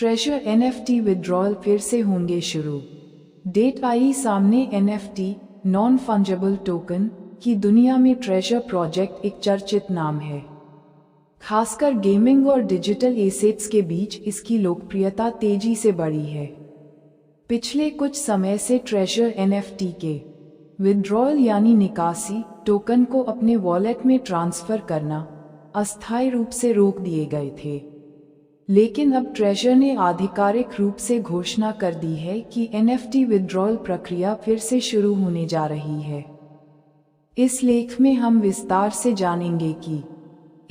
Treasure NFT withdrawal फिर से होंगे शुरू। डेट आई सामने। NFT नॉन फंजेबल टोकन की दुनिया में ट्रेजर प्रोजेक्ट एक चर्चित नाम है। खासकर गेमिंग और डिजिटल एसेट्स के बीच इसकी लोकप्रियता तेजी से बढ़ी है। पिछले कुछ समय से ट्रेजर NFT के विड्रॉल यानी निकासी टोकन को अपने वॉलेट में ट्रांसफर करना अस्थायी रूप से रोक दिए गए थे, लेकिन अब ट्रेजर ने आधिकारिक रूप से घोषणा कर दी है कि NFT विड्रॉल प्रक्रिया फिर से शुरू होने जा रही है। इस लेख में हम विस्तार से जानेंगे कि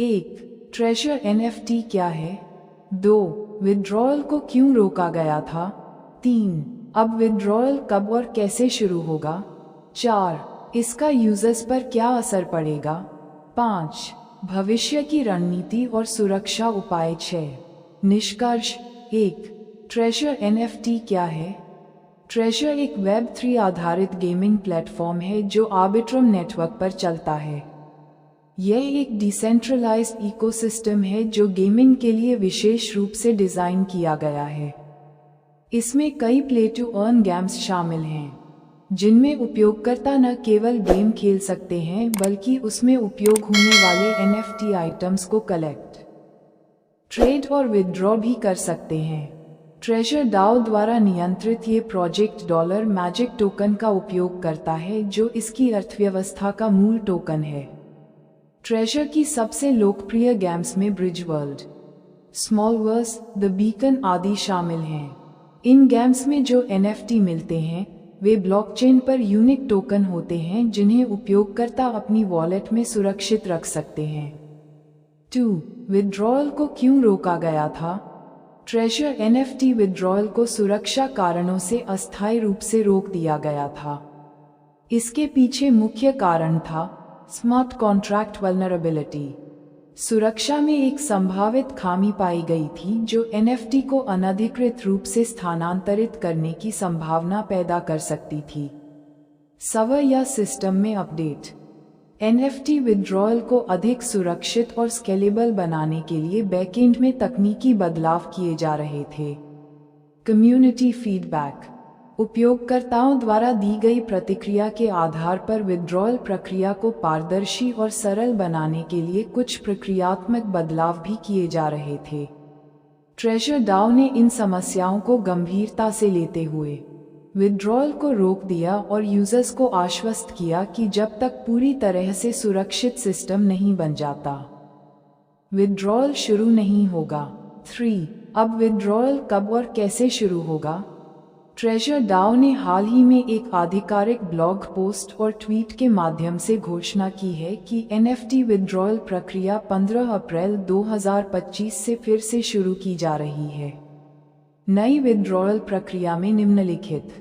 1. ट्रेजर NFT क्या है, 2. विड्रॉल को क्यों रोका गया था, 3. अब विड्रॉल कब और कैसे शुरू होगा, 4. इसका यूजर्स पर क्या असर पड़ेगा, 5. भविष्य की रणनीति और सुरक्षा उपाय, 6. निष्कर्ष। 1. ट्रेजर NFT क्या है? ट्रेजर एक Web3 आधारित गेमिंग प्लेटफॉर्म है जो आर्बिट्रम नेटवर्क पर चलता है। यह एक डिसेंट्रलाइज्ड इकोसिस्टम है जो गेमिंग के लिए विशेष रूप से डिजाइन किया गया है। इसमें कई प्ले टू अर्न गेम्स शामिल हैं, जिनमें उपयोगकर्ता न केवल गेम खेल सकते हैं बल्कि उसमें उपयोग होने वाले NFT आइटम्स को कलेक्ट, ट्रेड और विथड्रॉ भी कर सकते हैं। ट्रेजर DAO द्वारा नियंत्रित ये प्रोजेक्ट डॉलर मैजिक टोकन का उपयोग करता है जो इसकी अर्थव्यवस्था का मूल टोकन है। ट्रेजर की सबसे लोकप्रिय गेम्स में Bridge World, Small Worlds, The Beacon आदि शामिल हैं। इन गेम्स में जो NFT मिलते हैं वे ब्लॉकचेन पर यूनिक टोकन होते हैं जिन्हें उपयोगकर्ता अपनी वॉलेट में सुरक्षित रख सकते हैं। 2. विड्रॉल को क्यों रोका गया था? ट्रेजर NFT विड्रॉल को सुरक्षा कारणों से अस्थायी रूप से रोक दिया गया था। इसके पीछे मुख्य कारण था स्मार्ट कॉन्ट्रैक्ट वल्नरेबिलिटी। सुरक्षा में एक संभावित खामी पाई गई थी जो NFT को अनधिकृत रूप से स्थानांतरित करने की संभावना पैदा कर सकती थी। सर्वर या सिस्टम में अपडेट। NFT विड्रॉल को अधिक सुरक्षित और स्केलेबल बनाने के लिए बैकएंड में तकनीकी बदलाव किए जा रहे थे। Community feedback. उपयोगकर्ताओं द्वारा दी गई प्रतिक्रिया के आधार पर विड्रॉल प्रक्रिया को पारदर्शी और सरल बनाने के लिए कुछ प्रक्रियात्मक बदलाव भी किए जा रहे थे। ट्रेजर DAO ने इन समस्याओं को गंभीरता से लेते हुए विड्रॉल को रोक दिया और यूजर्स को आश्वस्त किया कि जब तक पूरी तरह से सुरक्षित सिस्टम नहीं बन जाता, विड्रॉल शुरू नहीं होगा। 3. अब विड्रॉल कब और कैसे शुरू होगा? ट्रेजर DAO ने हाल ही में एक आधिकारिक ब्लॉग पोस्ट और ट्वीट के माध्यम से घोषणा की है कि NFT विड्रॉल प्रक्रिया 15 अप्रैल 2025 से फिर से शुरू की जा रही है। नई विड्रॉल प्रक्रिया में निम्नलिखित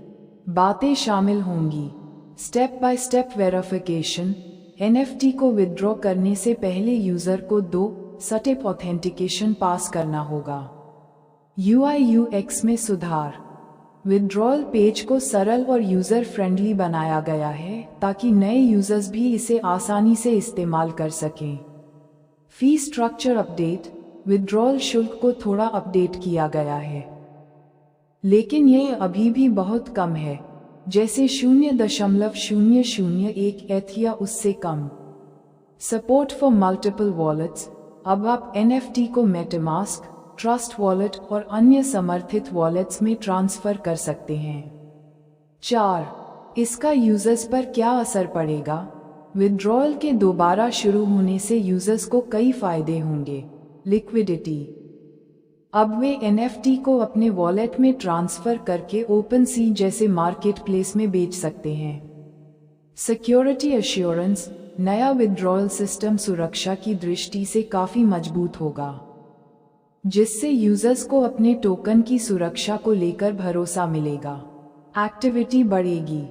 बातें शामिल होंगी। Step by step verification. NFT को विड्रॉ करने से पहले यूजर को 2 स्टेप ऑथेंटिकेशन पास करना होगा। UI UX में सुधार। विड्रॉल पेज को सरल और यूजर फ्रेंडली बनाया गया है ताकि नए यूजर्स भी इसे आसानी से इस्तेमाल कर सकें। Fee structure update. विड्रॉल शुल्क को थोड़ा अपडेट किया गया है, लेकिन यह अभी भी बहुत कम है, जैसे 0.001 ETH या उससे कम। Support for multiple wallets. अब आप NFT को मेटामास्क, ट्रस्ट वॉलेट और अन्य समर्थित वॉलेट्स में ट्रांसफर कर सकते हैं। 4. इसका यूजर्स पर क्या असर पड़ेगा? विड्रॉल के दोबारा शुरू होने से यूजर्स को कई फायदे होंगे। लिक्विडिटी। अब वे NFT को अपने वॉलेट में ट्रांसफर करके OpenSea जैसे मार्केट प्लेस में बेच सकते हैं। Security assurance. नया विड्रॉल सिस्टम सुरक्षा की दृष्टि से काफी मजबूत होगा, जिससे यूजर्स को अपने टोकन की सुरक्षा को लेकर भरोसा मिलेगा। एक्टिविटी बढ़ेगी।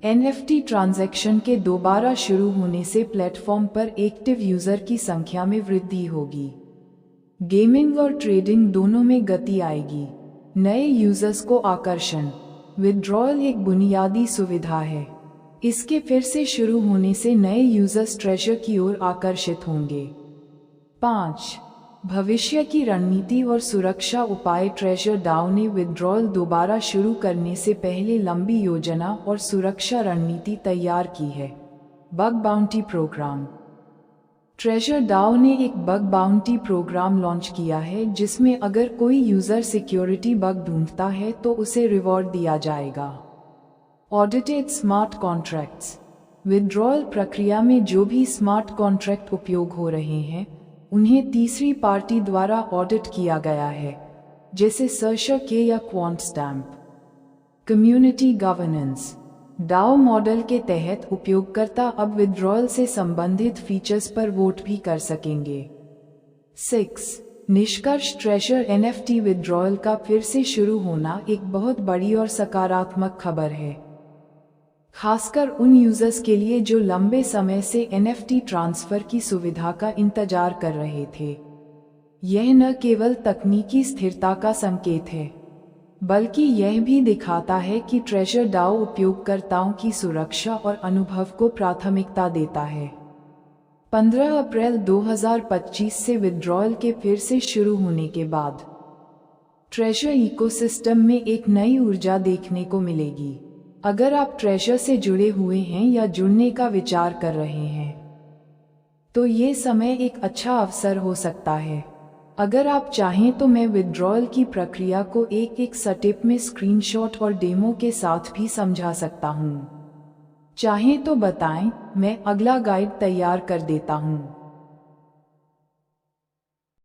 NFT ट्रांजैक्शन के दोबारा शुरू होने से प्लेटफॉर्म पर एक्टिव यूजर की संख्या में वृद्धि होगी। गेमिंग और ट्रेडिंग दोनों में गति आएगी। नए यूजर्स को आकर्षण। विड्रॉल एक बुनियादी सुविधा है। इसके फिर से शुरू होने से नए यूजर्स ट्रेजर की ओर आकर्षित होंगे। 5. भविष्य की रणनीति और सुरक्षा उपाय। ट्रेजर डाओ ने विड्रॉल दोबारा शुरू करने से पहले लंबी योजना और सुरक्षा रणनीति तैयार की है। Bug bounty program. Treasure DAO ने एक बग बाउंटी प्रोग्राम लॉन्च किया है जिसमें अगर कोई यूजर सिक्योरिटी बग ढूंढता है तो उसे रिवॉर्ड दिया जाएगा। Audited smart contracts. विड्रॉल प्रक्रिया में जो भी स्मार्ट कॉन्ट्रैक्ट उपयोग हो रहे हैं उन्हें तीसरी पार्टी द्वारा ऑडिट किया गया है, जैसे सर्शर या Quantstamp. Community governance. DAO model के तहत उपयोगकर्ता अब विड्रॉल से संबंधित फीचर्स पर वोट भी कर सकेंगे। 6. निष्कर्ष। ट्रेजर NFT विड्रॉल का फिर से शुरू होना एक बहुत बड़ी और सकारात्मक खबर है, खासकर उन यूजर्स के लिए जो लंबे समय से NFT ट्रांसफर की सुविधा का इंतजार कर रहे थे। यह न केवल तकनीकी स्थिरता का संकेत है, बल्कि यह भी दिखाता है कि ट्रेजर डाओ उपयोगकर्ताओं की सुरक्षा और अनुभव को प्राथमिकता देता है। 15 अप्रैल 2025 से विड्रॉल के फिर से शुरू होने के बाद ट्रेजर इकोसिस्टम में एक नई ऊर्जा देखने को मिलेगी। अगर आप ट्रेजर से जुड़े हुए हैं या जुड़ने का विचार कर रहे हैं तो ये समय एक अच्छा अवसर हो सकता है। अगर आप चाहें तो मैं विड्रॉल की प्रक्रिया को एक स्टेप में स्क्रीनशॉट और डेमो के साथ भी समझा सकता हूँ। चाहें तो बताएं, मैं अगला गाइड तैयार कर देता हूँ।